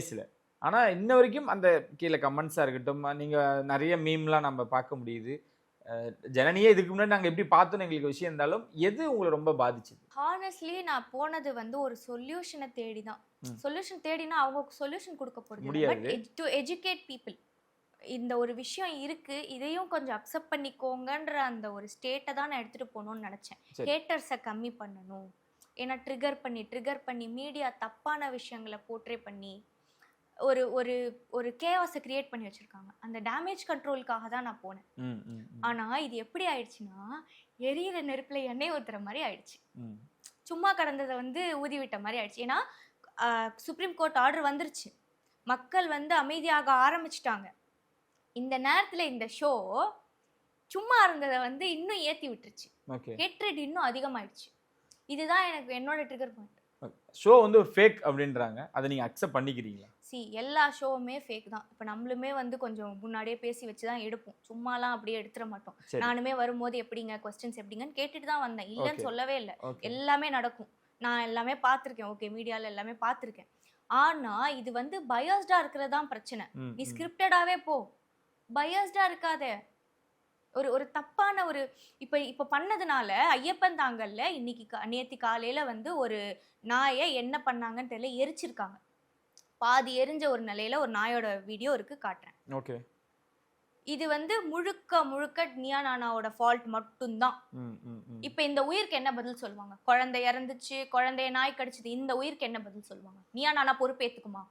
பேசல. ஆனா இன்ன வரைக்கும் அந்த கீழ கமெண்ட்ஸா இருக்கட்டும், நீங்க நெறைய மீம்லாம் நம்ம பார்க்க முடியுது. ஜனனியே இதுக்கு முன்னாடி நாங்க எப்படி பார்த்தோம்னு எங்களுக்கு விஷயம் இருந்தாலும், எது உங்கள ரொம்ப பாதிச்சது? ஹானஸ்ட்லி நான் போனது வந்து ஒரு சொல்யூஷன தேடி தான். சொல்யூஷன் தேடினா அவங்க சொல்யூஷன் குடுக்க போறது இல்ல. பட் முடியாது. To educate people. இந்த ஒரு விஷயம் இருக்கு. இதையும் கொஞ்சம் அக்செப்ட் பண்ணிக்கோங்கன்ற அந்த ஒரு ஸ்டேட்ட தான் நான் எடுத்துட்டு போணும்னு நெனச்சேன். சரி. ஹேட்டர்ஸ கம்மி பண்ணணும். ஏன்னா ட்ரிகர் பண்ணி மீடியா தப்பான விஷயங்கள போர்ட்ரே பண்ணி ஒரு ஒரு ஒரு கேஆஸ கிரியேட் பண்ணி வச்சிருக்காங்க. அந்த டேமேஜ் கண்ட்ரோல்க்காக தான் நான் போனேன். ம், ம், ம். ஆனா இது எப்படி ஆயிடுச்சுன்னா, எரியிற நெருப்புல எண்ணெய் ஊத்துற மாரி ஆயிடுச்சு. ம். சும்மா கடந்தத வந்து ஊதி விட்ட மாரி ஆயிடுச்சு. ஏன்னா, சுப்ரீம் கோர்ட் ஆர்டர் வந்துருச்சு. மக்கள் வந்து அமைதியாக ஆரம்பிச்சுட்டாங்க. இந்த நேரத்துல இந்த ஷோ சும்மா இருந்தத வந்து இன்னும் ஏத்தி விட்டுருச்சு. ஓகே. ஹேட்ரட் இன்னும் அதிகமாயிடுச்சு. இதுதான் எனக்கு என்னோட ட்ரிகர் பாயிண்ட். ஷோ வந்து ஒரு ஃபேக் அப்படின்றாங்க. அத நீங்க அக்செப்ட் பண்ணிக்கிறீங்களா? எல்லா ஷோவுமே ஃபேக் தான். இப்ப நம்மளுமே வந்து கொஞ்சம் முன்னாடியே பேசி வச்சு தான் எடுப்போம். சும்மாலாம் அப்படியே எடுத்துற மாட்டோம். சரி. நானுமே வரும்போது எப்படிங்க கொஸ்டின்ஸ் எப்படிங்கன்னு கேட்டுட்டு தான் வந்தேன். இல்லன்னு ஓகே. சொல்லவே இல்ல. ஓகே. எல்லாமே நடக்கும். நான் எல்லாமே பார்த்துருக்கேன். ஓகே மீடியால எல்லாமே பார்த்துருக்கேன். ஆனா இது வந்து பயாஸ்டா இருக்கிறது தான் பிரச்சனை. ம், நீ ம். ஸ்கிரிப்டடாவே போ. பயாஸ்டா இருக்காத. ஒரு ஒரு தப்பான ஒரு இப்ப பண்ணதுனால ஐயப்பன் தாங்கல்ல இன்னைக்கு நேத்து காலையில வந்து ஒரு நாய என்ன பண்ணாங்கன்னு தெரியல எரிச்சிருக்காங்க. பாதி எரிஞ்ச ஒரு நிலையில ஒரு நாயோட வீடியோ இருக்கு காட்டுறேன். ஓகே. இது வந்து முழுக்க முழுக்க நியா நானாவோட ஃபால்ட் மட்டும்தான். ம், ம், ம். இப்ப இந்த உயிருக்கு என்ன பதில் சொல்லுவாங்க? குழந்தை இறந்துச்சு, குழந்தைய நாய் கடிச்சது. இந்த உயிருக்கு என்ன பதில் சொல்லுவாங்க? நியா நானா பொறுப்பேத்துக்குமா?